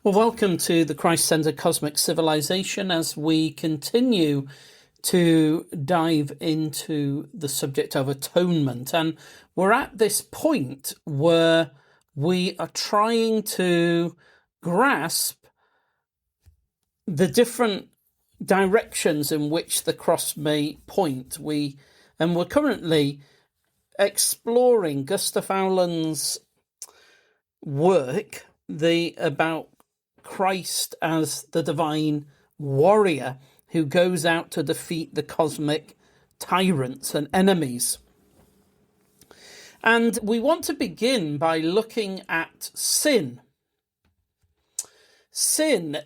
Well, welcome to the Christ-centered cosmic civilization as we continue to dive into the subject of atonement. And we're at this point where we are trying to grasp the different directions in which the cross may point. We're currently exploring Gustav Aulén's work about Christ as the divine warrior who goes out to defeat the cosmic tyrants and enemies. And we want to begin by looking at sin. Sin.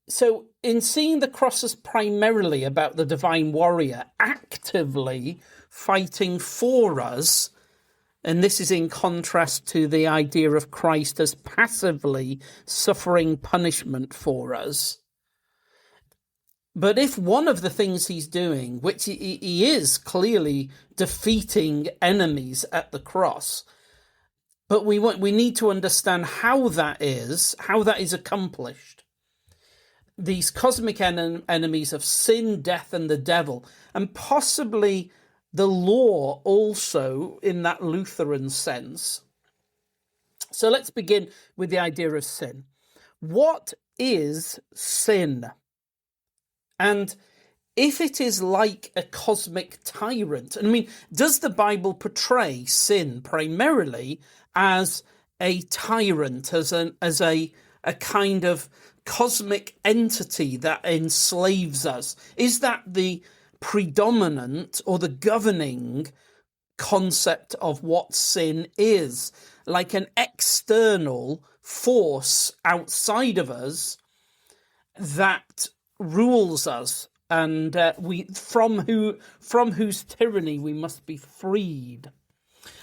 So in seeing the cross as primarily about the divine warrior actively fighting for us, and this is in contrast to the idea of Christ as passively suffering punishment for us. But if one of the things he's doing, which he is clearly defeating enemies at the cross, but we need to understand how that is accomplished. These cosmic enemies of sin, death, and the devil, and possibly the law also in that Lutheran sense. So let's begin with the idea of sin. What is sin? And if it is like a cosmic tyrant, does the Bible portray sin primarily as a tyrant, as a kind of cosmic entity that enslaves us? Is that the predominant or the governing concept of what sin is, like an external force outside of us that rules us, and from whose tyranny we must be freed?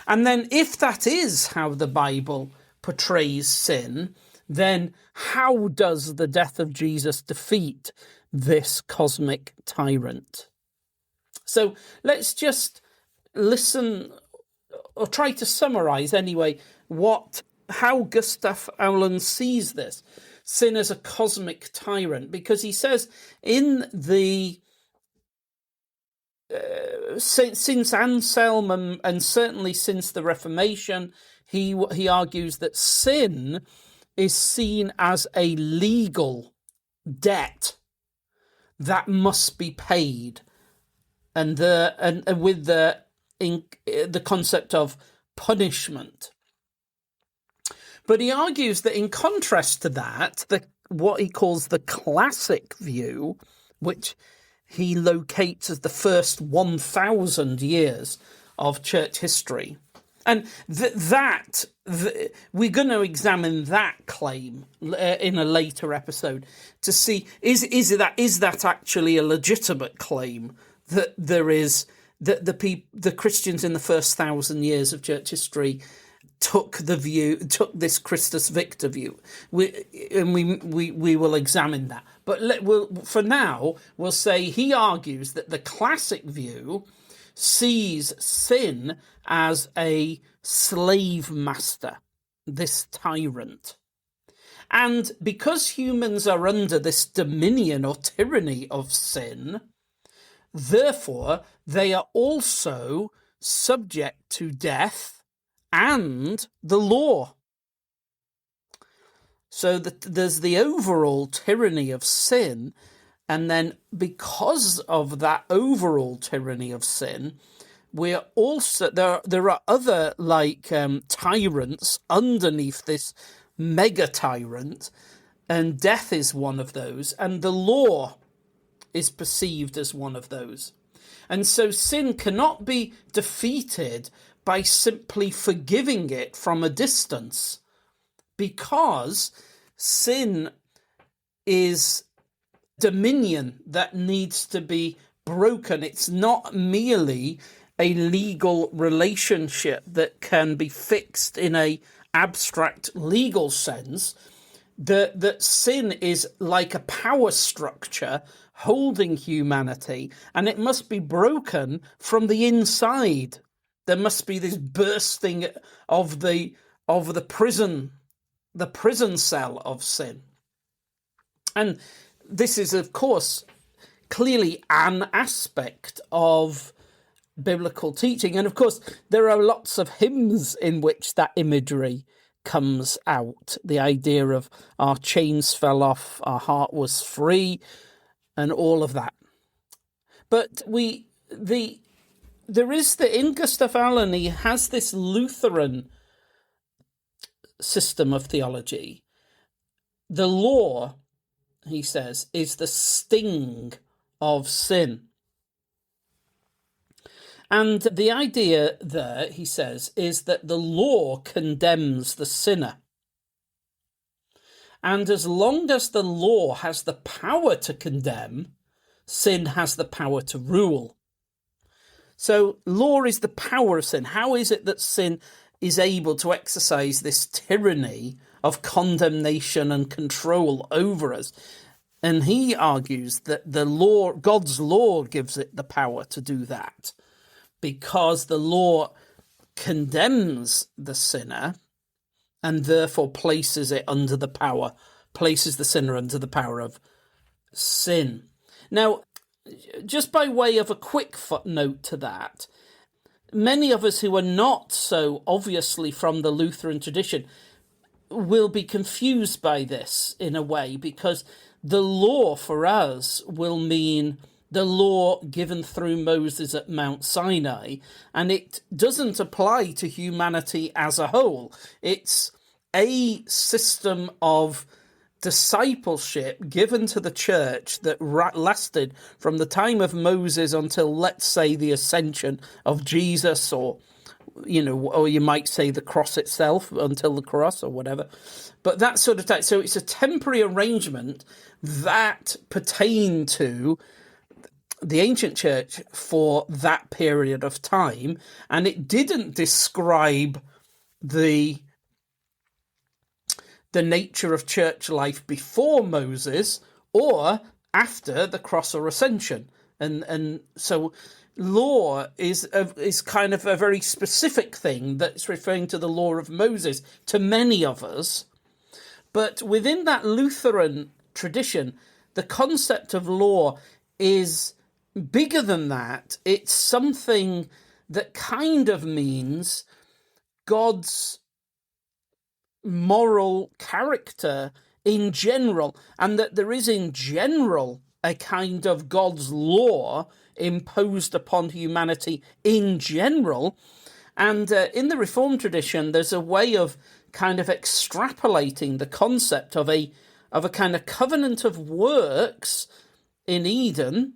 And then if that is how the Bible portrays sin, then how does the death of Jesus defeat this cosmic tyrant? So let's just listen, or try to summarize anyway, how Gustav Aulén sees this sin as a cosmic tyrant, because he says in the since Anselm and certainly since the Reformation, he argues that sin is seen as a legal debt that must be paid. And with the concept of punishment. But he argues that in contrast to that, what he calls the classic view, which he locates as the first 1,000 years of church history, and we're going to examine that claim in a later episode to see is that actually a legitimate claim, that there is that the Christians in the first 1,000 years of church history took this Christus Victor view. We will examine that. But for now, we'll say he argues that the classic view sees sin as a slave master, this tyrant. And because humans are under this dominion or tyranny of sin, therefore, they are also subject to death and the law. So there's the overall tyranny of sin, and then because of that overall tyranny of sin, we're also there are other tyrants underneath this mega tyrant, and death is one of those, and the law is perceived as one of those. And so sin cannot be defeated by simply forgiving it from a distance, because sin is dominion that needs to be broken. It's not merely a legal relationship that can be fixed in a abstract legal sense. That sin is like a power structure holding humanity, and it must be broken from the inside. There must be this bursting of the prison the prison cell of sin. And this is, of course, clearly an aspect of biblical teaching. And of course, there are lots of hymns in which that imagery comes out. The idea of our chains fell off, our heart was free, and all of that. But in Gustav Aulén, he has this Lutheran system of theology. The law, he says, is the sting of sin. And the idea there, he says, is that the law condemns the sinner. And as long as the law has the power to condemn, sin has the power to rule. So law is the power of sin. How is it that sin is able to exercise this tyranny of condemnation and control over us? And he argues that the law, God's law, gives it the power to do that, because the law condemns the sinner and therefore places the sinner under the power of sin. Now, just by way of a quick footnote to that, many of us who are not so obviously from the Lutheran tradition will be confused by this in a way, because the law for us will mean the law given through Moses at Mount Sinai, and it doesn't apply to humanity as a whole. It's a system of discipleship given to the church that lasted from the time of Moses until, let's say, the ascension of Jesus, or you might say the cross itself, until the cross or whatever. But that sort of time. So it's a temporary arrangement that pertained to the ancient church for that period of time, and it didn't describe the nature of church life before Moses or after the cross or ascension. And so law is kind of a very specific thing that's referring to the law of Moses to many of us. But within that Lutheran tradition, the concept of law is bigger than that. It's something that kind of means God's moral character in general, and that there is in general a kind of God's law imposed upon humanity in general. And in the Reformed tradition, there's a way of kind of extrapolating the concept of a kind of covenant of works in Eden,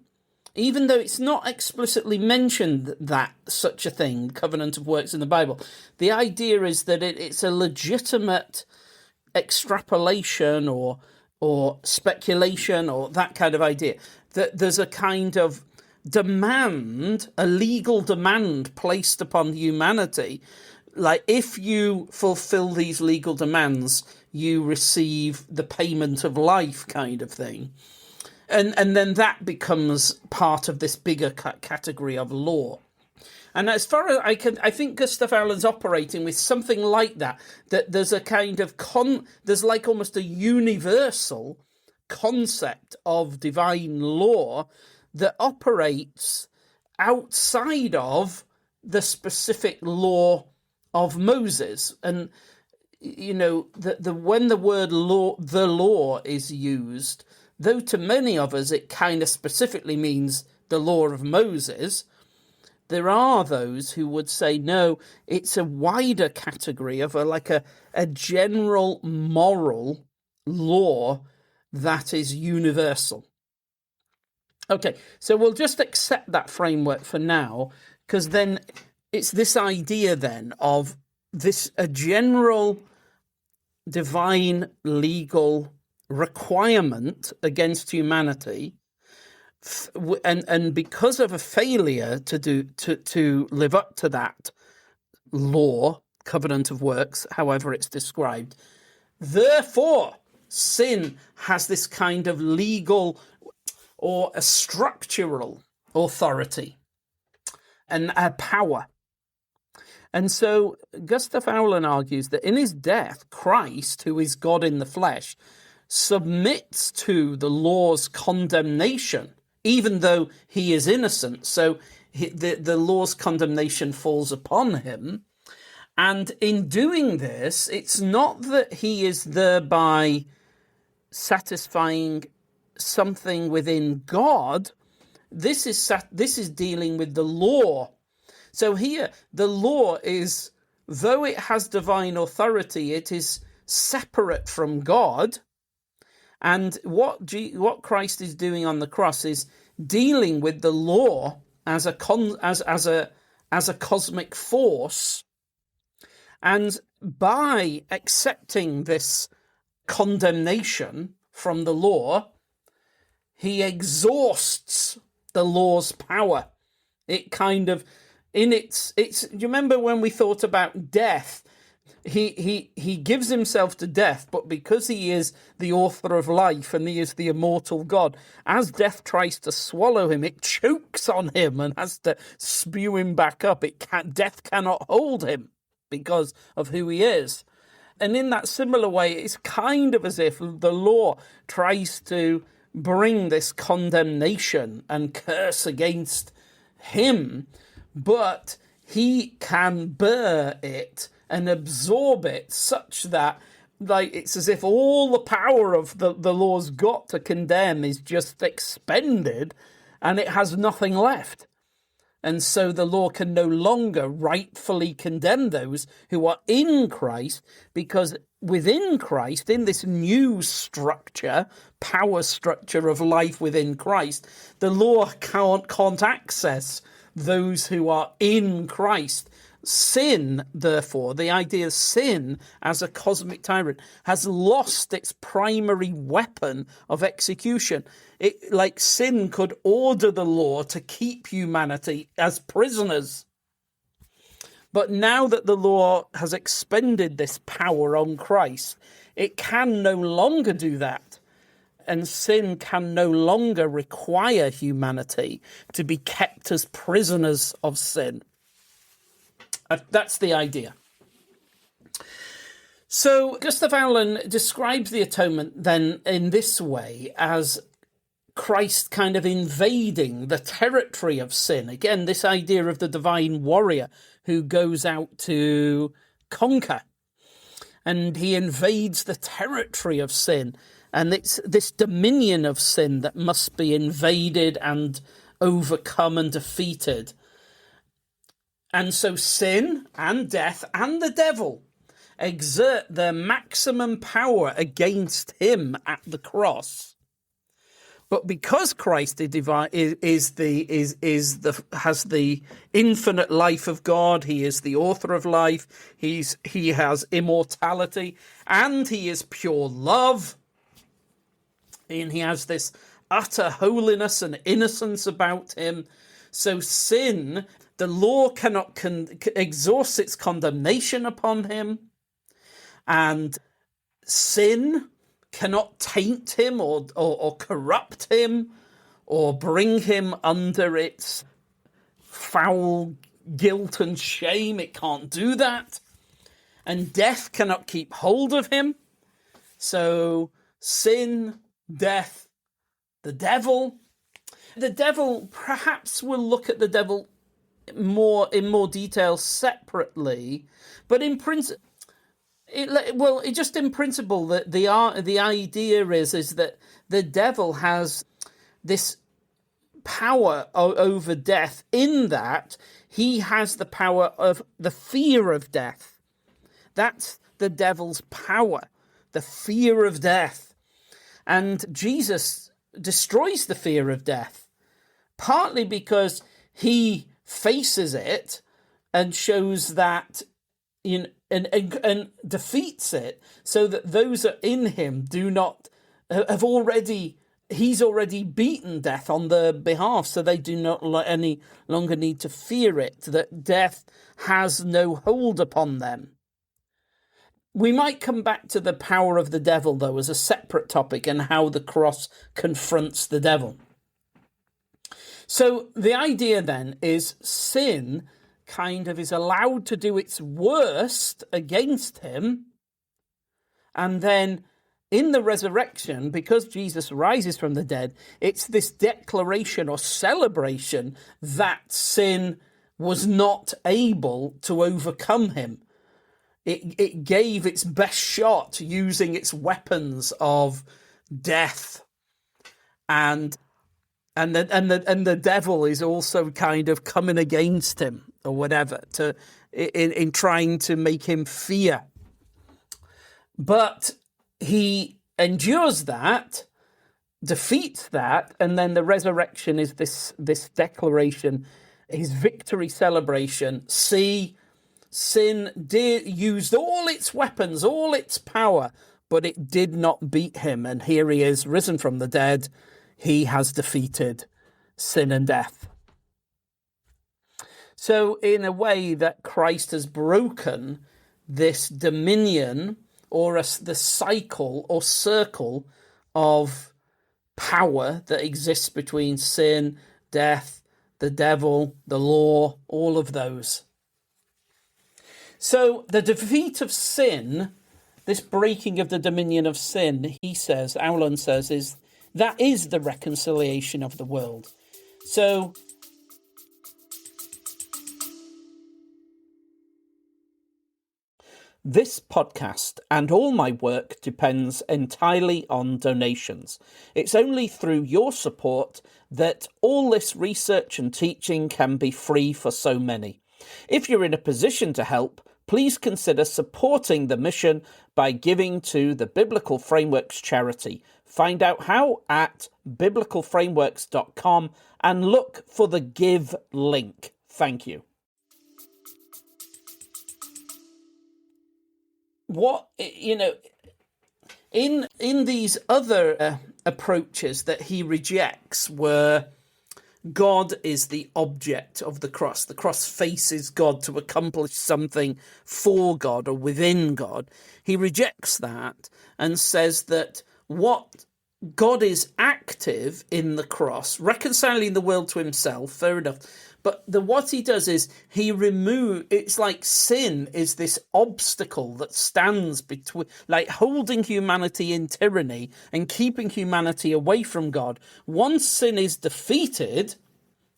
even though it's not explicitly mentioned that such a thing, covenant of works, in the Bible. The idea is that it's a legitimate extrapolation or speculation, or that kind of idea, that there's a kind of demand, a legal demand placed upon humanity. Like, if you fulfill these legal demands, you receive the payment of life, kind of thing. And then that becomes part of this bigger category of law. And as far as I think Gustav Aulén's operating with something like that, that there's a kind of there's like almost a universal concept of divine law that operates outside of the specific law of Moses. And, when the word law, the law, is used, though to many of us it kind of specifically means the law of Moses, there are those who would say, no, it's a wider category of a general moral law that is universal. Okay, so we'll just accept that framework for now, because then it's this idea then of a general divine legal requirement against humanity, and because of a failure to live up to that law, covenant of works, however it's described, therefore sin has this kind of legal or a structural authority and a power. And so Gustav Aulén argues that in his death, Christ, who is God in the flesh, submits to the law's condemnation, even though he is innocent. So the law's condemnation falls upon him. And in doing this, it's not that he is thereby satisfying something within God. This is dealing with the law. So here, the law is, though it has divine authority, it is separate from God. And what Christ is doing on the cross is dealing with the law as a cosmic force. And by accepting this condemnation from the law, he exhausts the law's power. It kind of, do you remember when we thought about death? He gives himself to death, but because he is the author of life and he is the immortal God, as death tries to swallow him, it chokes on him and has to spew him back up. Death cannot hold him because of who he is. And in that similar way, it's kind of as if the law tries to bring this condemnation and curse against him, but he can bear it and absorb it such that, like, it's as if all the power of the law's got to condemn is just expended and it has nothing left. And so the law can no longer rightfully condemn those who are in Christ, because within Christ, in this new structure, power structure of life within Christ, the law can't access those who are in Christ. Sin, therefore, the idea of sin as a cosmic tyrant, has lost its primary weapon of execution. Like sin could order the law to keep humanity as prisoners. But now that the law has expended this power on Christ, it can no longer do that. And sin can no longer require humanity to be kept as prisoners of sin. That's the idea. So Gustav Aulén describes the atonement then in this way, as Christ kind of invading the territory of sin. Again, this idea of the divine warrior who goes out to conquer. And he invades the territory of sin. And it's this dominion of sin that must be invaded and overcome and defeated. And so sin and death and the devil exert their maximum power against him at the cross. But because Christ is divine, has the infinite life of God, he is the author of life, he has immortality, and he is pure love, and he has this utter holiness and innocence about him. So sin, the law cannot exhaust its condemnation upon him, and sin cannot taint him or corrupt him or bring him under its foul guilt and shame. It can't do that. And death cannot keep hold of him. So sin, death, the devil. The devil, perhaps we'll look at the devil in more detail separately, but in principle, in principle, that the idea is that the devil has this power over death, in that he has the power of the fear of death. That's the devil's power, the fear of death. And Jesus destroys the fear of death, partly because he faces it and shows that and defeats it, so that those that are in him he's already beaten death on their behalf, so they do not any longer need to fear it, that death has no hold upon them. We might come back to the power of the devil, though, as a separate topic, and how the cross confronts the devil. So the idea then is sin kind of is allowed to do its worst against him. And then in the resurrection, because Jesus rises from the dead, it's this declaration or celebration that sin was not able to overcome him. It gave its best shot using its weapons of death, and the devil is also kind of coming against him or whatever in trying to make him fear. But he endures that, defeats that, and then the resurrection is this declaration, his victory celebration. See, sin used all its weapons, all its power, but it did not beat him. And here he is, risen from the dead. He has defeated sin and death. So in a way that Christ has broken this dominion or the cycle or circle of power that exists between sin, death, the devil, the law, all of those. So the defeat of sin, this breaking of the dominion of sin, Aulén says, that is the reconciliation of the world. So this podcast and all my work depends entirely on donations. It's only through your support that all this research and teaching can be free for so many. If you're in a position to help, please consider supporting the mission by giving to the Biblical Frameworks charity. Find out how at biblicalframeworks.com and look for the Give link. Thank you. In these other approaches that he rejects, where God is the object of the cross faces God to accomplish something for God or within God, he rejects that and says that what God is active in the cross, reconciling the world to himself, fair enough, but what he does is it's like sin is this obstacle that stands between, like holding humanity in tyranny and keeping humanity away from God. Once sin is defeated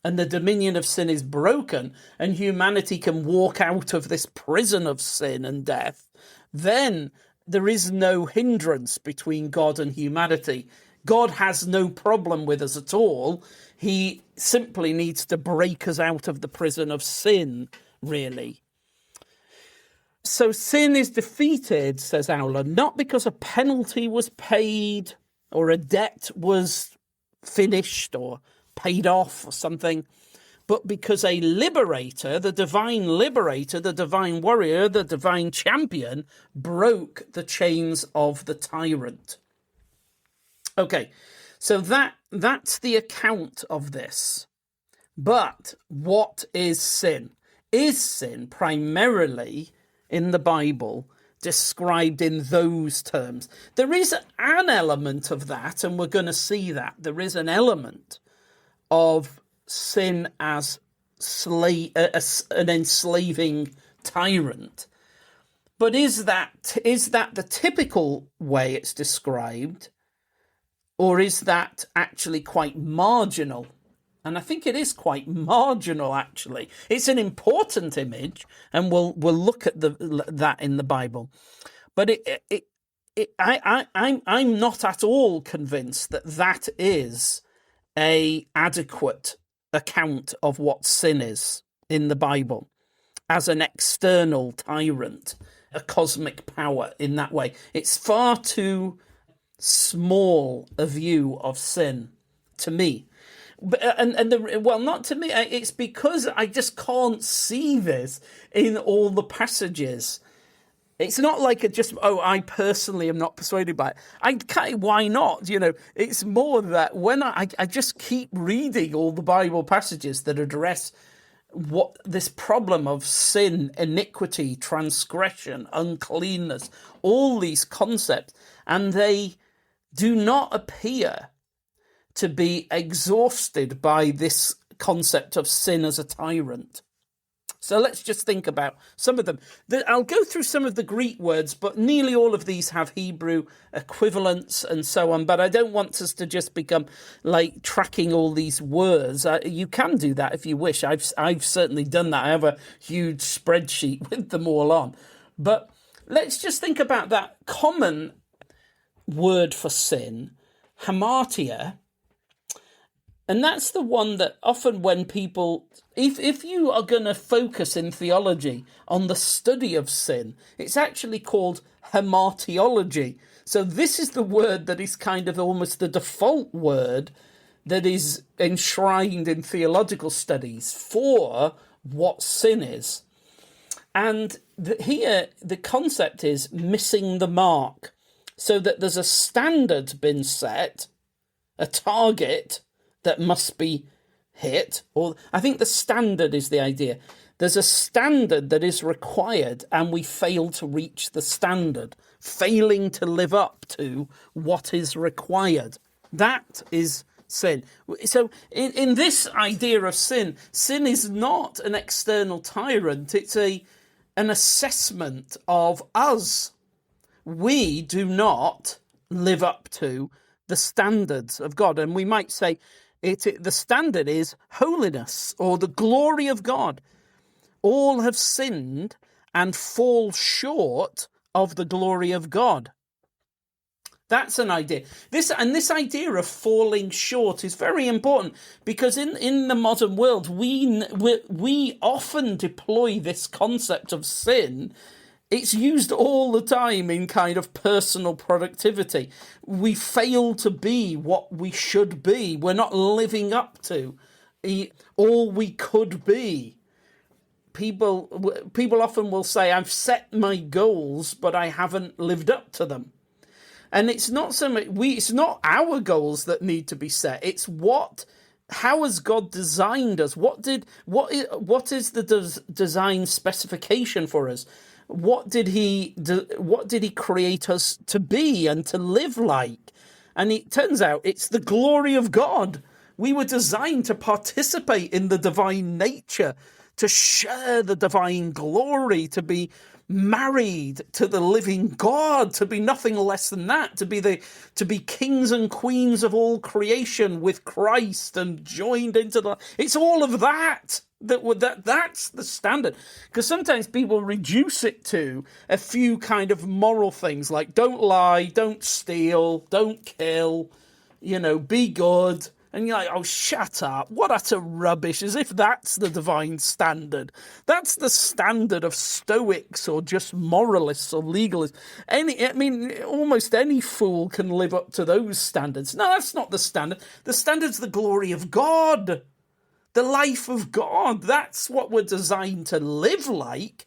and the dominion of sin is broken and humanity can walk out of this prison of sin and death, then there is no hindrance between God and humanity. God has no problem with us at all. He simply needs to break us out of the prison of sin, really. So sin is defeated, says Aulén, not because a penalty was paid or a debt was finished or paid off or something, but because a liberator, the divine warrior, the divine champion, broke the chains of the tyrant. Okay, so that's the account of this. But what is sin? Is sin primarily in the Bible described in those terms? There is an element of that, and we're going to see that. There is an element of sin as an enslaving tyrant. But is that the typical way it's described? Or is that actually quite marginal? And I think it is quite marginal, actually. It's an important image, and we'll look at that in the Bible. But I'm not at all convinced that is a adequate account of what sin is in the Bible as an external tyrant, a cosmic power in that way. It's far too small a view of sin to me. Not to me, it's because I just can't see this in all the passages. It's not like I personally am not persuaded by it. Why not? It's more that when I just keep reading all the Bible passages that address what this problem of sin, iniquity, transgression, uncleanness, all these concepts, and they do not appear to be exhausted by this concept of sin as a tyrant. So let's just think about some of them. I'll go through some of the Greek words, but nearly all of these have Hebrew equivalents and so on. But I don't want us to just become like tracking all these words. You can do that if you wish. I've certainly done that. I have a huge spreadsheet with them all on. But let's just think about that common word for sin, hamartia. And that's the one that often when people, if you are going to focus in theology on the study of sin, it's actually called hamartiology. So this is the word that is kind of almost the default word that is enshrined in theological studies for what sin is. And here the concept is missing the mark, so that there's a standard been set, a target that must be hit, or I think the standard is the idea. There's a standard that is required and we fail to reach the standard, failing to live up to what is required. That is sin. So in this idea of sin, sin is not an external tyrant, it's an assessment of us. We do not live up to the standards of God. And we might say, the standard is holiness or the glory of God. All have sinned and fall short of the glory of God. That's an idea. This idea of falling short is very important, because in the modern world, we often deploy this concept of sin. It's used all the time in kind of personal productivity. We fail to be what we should be. We're not living up to all we could be. People often will say, I've set my goals, but I haven't lived up to them. And it's not so much it's not our goals that need to be set. It's how has God designed us? What is the design specification for us? What did he create us to be and to live like? And it turns out it's the glory of God. We were designed to participate in the divine nature, to share the divine glory, to be married to the living God, to be nothing less than that, to be kings and queens of all creation with Christ and joined into it's all of that. That's the standard. Because sometimes people reduce it to a few kind of moral things like don't lie, don't steal, don't kill, be good. And you're like, oh, shut up. What utter rubbish, as if that's the divine standard. That's the standard of Stoics or just moralists or legalists. Almost any fool can live up to those standards. No, that's not the standard. The standard's the glory of God. The life of God. That's what we're designed to live like.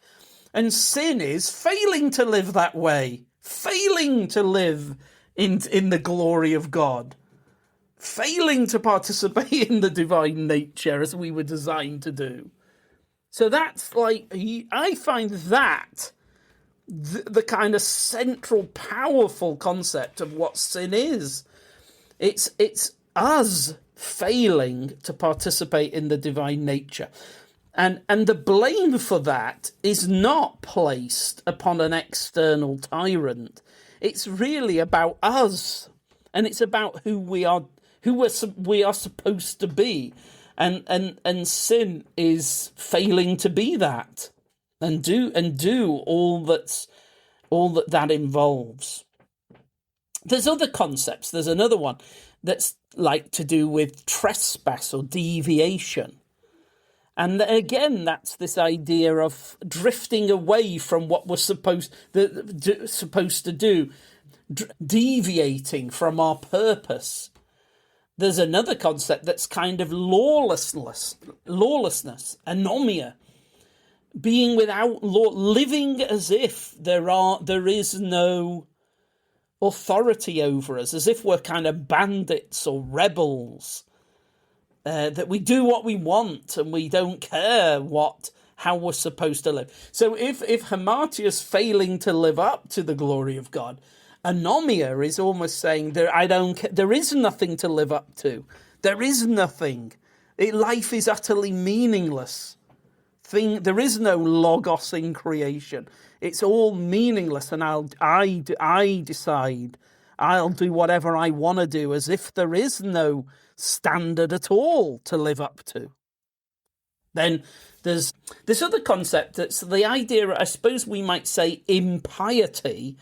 And sin is failing to live that way. Failing to live in the glory of God. Failing to participate in the divine nature as we were designed to do. So that's I find that the kind of central, powerful concept of what sin is. It's us failing to participate in the divine nature. And the blame for that is not placed upon an external tyrant. It's really about us. And it's about who we are supposed to be. And sin is failing to be that. And do all that involves. There's other concepts. There's another one that's like to do with trespass or deviation. And again, that's this idea of drifting away from what we're supposed to do, deviating from our purpose. There's another concept that's kind of lawlessness, anomia, being without law, living as if there is no authority over us, as if we're kind of bandits or rebels, that we do what we want and we don't care how we're supposed to live. So if hamartia's failing to live up to the glory of God, anomia is almost saying there is nothing to live up to. There is nothing. Life is utterly meaningless. thing. There is no logos in creation. It's all meaningless, and I decide. I'll do whatever I want to do, as if there is no standard at all to live up to. Then there's this other concept that's the idea, I suppose we might say, impiety,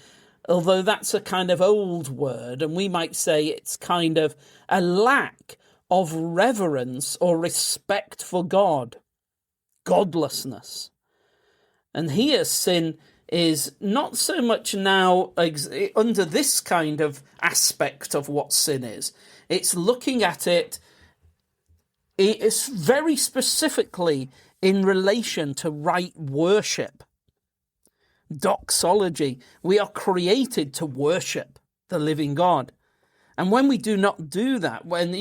although that's a kind of old word, and we might say it's kind of a lack of reverence or respect for God, godlessness. And here sin is not so much now under this kind of aspect of what sin is. It's looking at it, it's very specifically in relation to right worship. Doxology. We are created to worship the living God. And when we do not do that, when,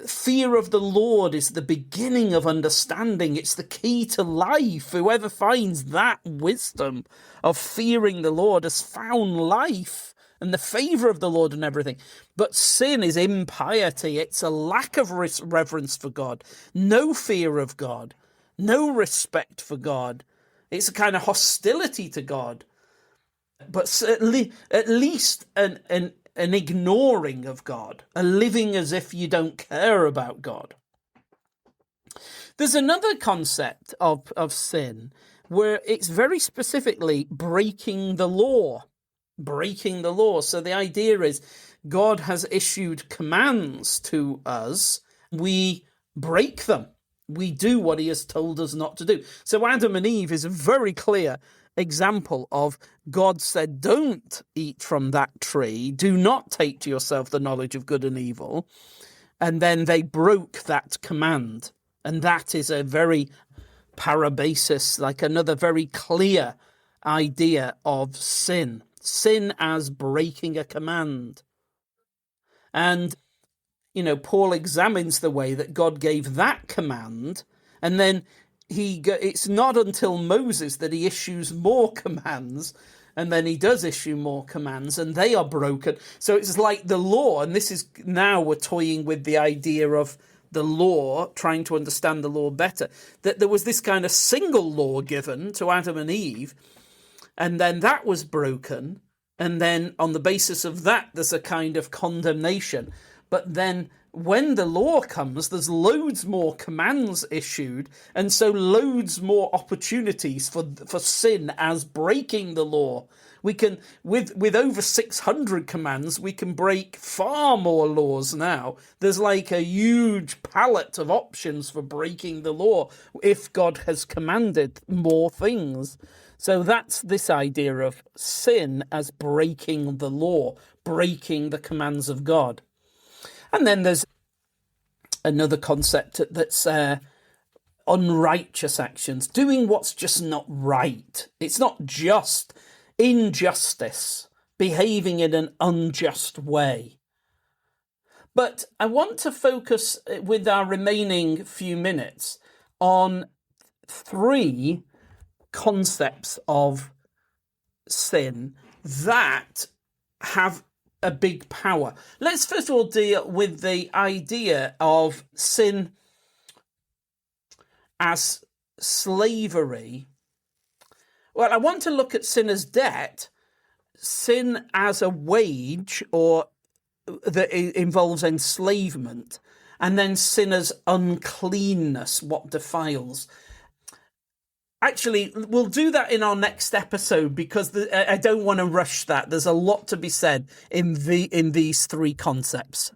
fear of the Lord is the beginning of understanding. It's the key to life. Whoever finds that wisdom of fearing the Lord has found life and the favour of the Lord and everything. But sin is impiety. It's a lack of reverence for God, no fear of God, no respect for God. It's a kind of hostility to God, but at least an ignoring of God, a living as if you don't care about God. There's another concept of sin where it's very specifically breaking the law. Breaking the law. So the idea is God has issued commands to us. We break them. We do what he has told us not to do. So Adam and Eve is a very clear example of God said, don't eat from that tree. Do not take to yourself the knowledge of good and evil. And then they broke that command. And that is a very parabasis, like another very clear idea of sin. Sin as breaking a command. And Paul examines the way that God gave that command, and then it's not until Moses that he issues more commands, and then he does issue more commands, and they are broken. So it's like the law, and this is now we're toying with the idea of the law, trying to understand the law better, that there was this kind of single law given to Adam and Eve, and then that was broken, and then on the basis of that, there's a kind of condemnation. But then when the law comes, there's loads more commands issued, and so loads more opportunities for sin as breaking the law. We can, with over 600 commands, we can break far more laws now. There's like a huge palette of options for breaking the law if God has commanded more things. So that's this idea of sin as breaking the law, breaking the commands of God. And then there's another concept that's unrighteous actions, doing what's just not right. It's not just injustice, behaving in an unjust way. But I want to focus with our remaining few minutes on three concepts of sin that have a big power. Let's first of all deal with the idea of sin as slavery. Well, I want to look at sin as debt, sin as a wage, or that involves enslavement, and then sin as uncleanness, what defiles. Actually, we'll do that in our next episode because I don't want to rush that. There's a lot to be said in these three concepts.